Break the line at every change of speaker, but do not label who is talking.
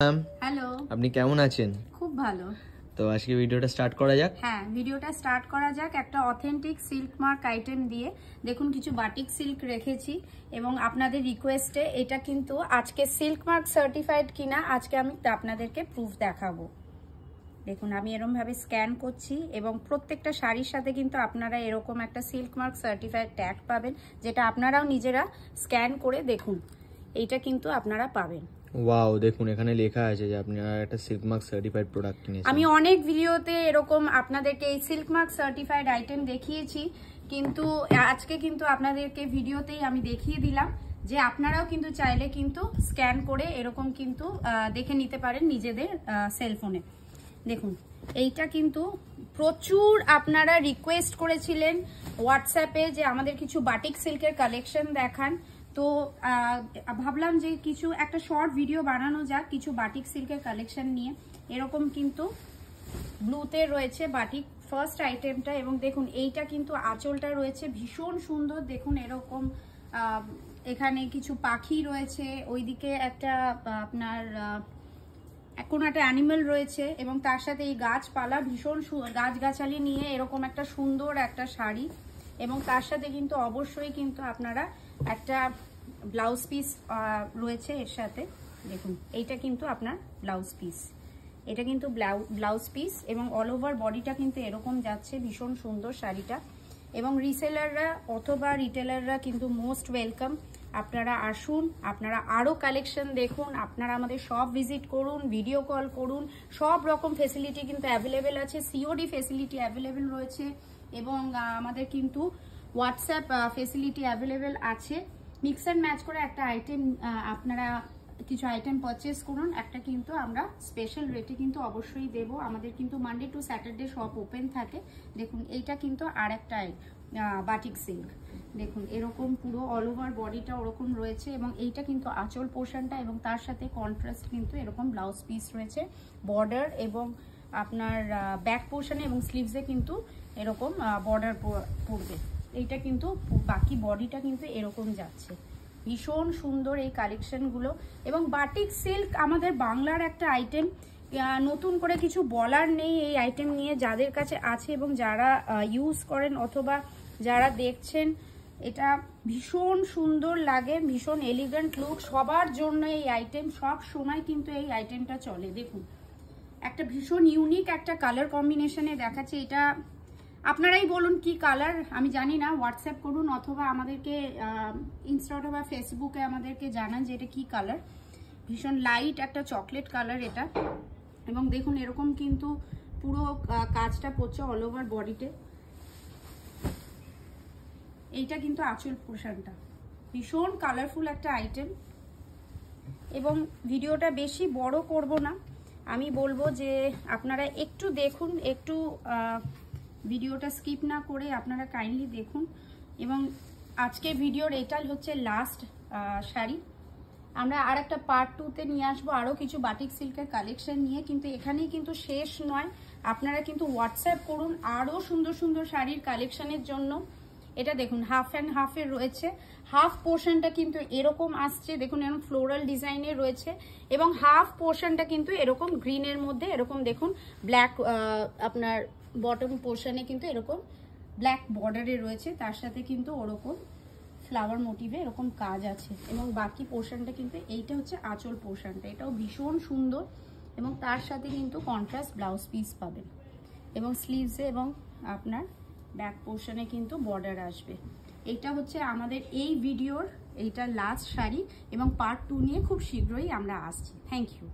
Ma'am,
hello.
আপনি কেমন আছেন?
খুব ভালো।
তো আজকে ভিডিওটা স্টার্ট করা যাক।
হ্যাঁ, ভিডিওটা স্টার্ট করা যাক একটা অথেন্টিক সিল্ক মার্ক আইটেম দিয়ে। দেখুন কিছু বাটিক সিল্ক রেখেছি এবং আপনাদের রিকোয়েস্টে এটা কিন্তু আজকে সিল্ক মার্ক সার্টিফাইড কিনা আজকে আমি আপনাদেরকে প্রুফ দেখাবো। দেখুন আমি এরকম ভাবে স্ক্যান করছি এবং প্রত্যেকটা শাড়ির সাথে কিন্তু আপনারা এরকম একটা সিল্ক মার্ক সার্টিফাইড ট্যাগ পাবেন, যেটা আপনারাও নিজেরা স্ক্যান করে দেখুন। এইটা কিন্তু আপনারা পাবেন।
ওয়াও, দেখুন এখানে লেখা আছে যে আপনারা একটা সিল্ক মার্ক সার্টিফাইড প্রোডাক্ট কিনেছেন।
আমি অনেক ভিডিওতে এরকম আপনাদেরকে এই সিল্ক মার্ক সার্টিফাইড আইটেম দেখিয়েছি, কিন্তু আজকে কিন্তু আপনাদেরকে ভিডিওতেই আমি দেখিয়ে দিলাম যে আপনারাও কিন্তু চাইলে কিন্তু স্ক্যান করে এরকম কিন্তু দেখে নিতে পারেন নিজেদের সেলফোনে। দেখুন এইটা কিন্তু প্রচুর আপনারা রিকোয়েস্ট করেছিলেন হোয়াটসঅ্যাপে যে আমাদের কিছু বাটিক সিল্কের কালেকশন দেখান। তো ভাবলাম যে কিছু একটা শর্ট ভিডিও বানানো যাক কিছু বাটিক সিল্কের কালেকশন নিয়ে। এরকম কিন্তু ব্লুতে রয়েছে বাটিক ফার্স্ট আইটেমটা, এবং দেখুন এইটা কিন্তু আঁচলটা রয়েছে ভীষণ সুন্দর। দেখুন এরকম এখানে কিছু পাখি রয়েছে, ওইদিকে একটা আপনার কোনো একটা অ্যানিমেল রয়েছে এবং তার সাথে এই গাছপালা ভীষণ গাছগাছালি নিয়ে এরকম একটা সুন্দর একটা শাড়ি, এবং তার সাথে কিন্তু অবশ্যই কিন্তু আপনারা একটা ব্লাউজ পিস রয়েছে এর সাথে। দেখুন এইটা কিন্তু আপনার ব্লাউজ পিস, এটা কিন্তু ব্লাউজ পিস এবং অল ওভার বডিটা কিন্তু এরকম যাচ্ছে। ভীষণ সুন্দর শাড়িটা, এবং রিসেলাররা অথবা রিটেলাররা কিন্তু মোস্ট ওয়েলকাম। আপনারা আসুন, আপনারা আরও কালেকশন দেখুন, আপনারা আমাদের শপ ভিজিট করুন, ভিডিও কল করুন, সব রকম ফেসিলিটি কিন্তু অ্যাভেলেবেল আছে। সিওডি ফেসিলিটি অ্যাভেলেবেল রয়েছে এবং আমাদের কিন্তু হোয়াটসঅ্যাপ ফেসিলিটি অ্যাভেলেবেল আছে। মিক্স অ্যান্ড ম্যাচ করে একটা আইটেম আপনারা কিছু আইটেম পারচেস করুন, একটা কিন্তু আমরা স্পেশাল রেটে কিন্তু অবশ্যই দেব। আমাদের কিন্তু Monday to Saturday shop open থাকে। দেখুন এইটা কিন্তু আর একটা বাটিক সিল্ক, দেখুন এরকম পুরো অল ওভার বডিটা ওরকম রয়েছে, এবং এইটা কিন্তু আঁচল পোর্শনটা, এবং তার সাথে কন্ট্রাস্ট কিন্তু এরকম ব্লাউজ পিস রয়েছে। বর্ডার এবং আপনার ব্যাক পোর্শনে এবং স্লিভসে কিন্তু এরকম বর্ডার পড়বে। এইটা কিন্তু বাকি বডিটা কিন্তু এরকম যাচ্ছে। ভীষণ সুন্দর এই কালেকশনগুলো, এবং বাটিক সিল্ক আমাদের বাংলার একটা আইটেম। নতুন করে কিছু বলার নেই এই আইটেম নিয়ে, যাদের কাছে আছে এবং যারা ইউজ করেন অথবা যারা দেখছেন, এটা ভীষণ সুন্দর লাগে, ভীষণ এলিগেন্ট লুক। সবার জন্য এই আইটেম সব সময় কিন্তু এই আইটেমটা চলে। দেখুন একটা ভীষণ ইউনিক একটা কালার কম্বিনেশনে দেখাচ্ছে। এটা আপনারাই বলুন কি কালার, আমি জানি না। হোয়াটসঅ্যাপ করুন অথবা আমাদেরকে ইনস্টা অথবা ফেসবুকে আমাদেরকে জানান যে এটা কি কালার। ভীষণ লাইট একটা চকলেট কালার এটা, এবং দেখুন এরকম কিন্তু পুরো কাজটা পড়ছে অল ওভার বডিতে। এইটা কিন্তু আঁচল পোর্শনটা, ভীষণ কালারফুল একটা আইটেম। এবং ভিডিওটা বেশি বড় করব না, আমি বলবো যে আপনারা একটু দেখুন, একটু ভিডিওটা স্কিপ না করে আপনারা কাইন্ডলি দেখুন। এবং আজকে ভিডিওর এটাই হচ্ছে লাস্ট শাড়ি। আমরা আর একটা পার্ট 2-তে নিয়ে আসবো আরও কিছু বাটিক সিল্কের কালেকশন নিয়ে, কিন্তু এখানেই কিন্তু শেষ নয়। আপনারা কিন্তু হোয়াটসঅ্যাপ করুন আরও সুন্দর সুন্দর শাড়ির কালেকশনের জন্য। এটা দেখুন হাফ অ্যান্ড হাফের রয়েছে, হাফ পোর্শনটা কিন্তু এরকম আসছে, দেখুন এরকম ফ্লোরাল ডিজাইনের রয়েছে, এবং হাফ পোর্শনটা কিন্তু এরকম গ্রিনের মধ্যে এরকম দেখুন ব্ল্যাক আপনার বটম পোর্শনে কিন্তু এরকম ব্ল্যাক বর্ডারে রয়েছে, তার সাথে কিন্তু ওরকম ফ্লাওয়ার মোটিভে এরকম কাজ আছে। এবং বাকি পোর্শনটা কিন্তু এইটা হচ্ছে আঁচল পোর্শনটা, এটাও ভীষণ সুন্দর, এবং তার সাথে কিন্তু কন্ট্রাস্ট ব্লাউজ পিস পাবেন, এবং স্লিভসে এবং আপনার ব্যাক পোর্শনে কিন্তু বর্ডার আসবে। এইটা হচ্ছে আমাদের এই ভিডিওর এইটা লাস্ট শাড়ি, এবং পার্ট 2 নিয়ে খুব শীঘ্রই আমরা আসছি। Thank you.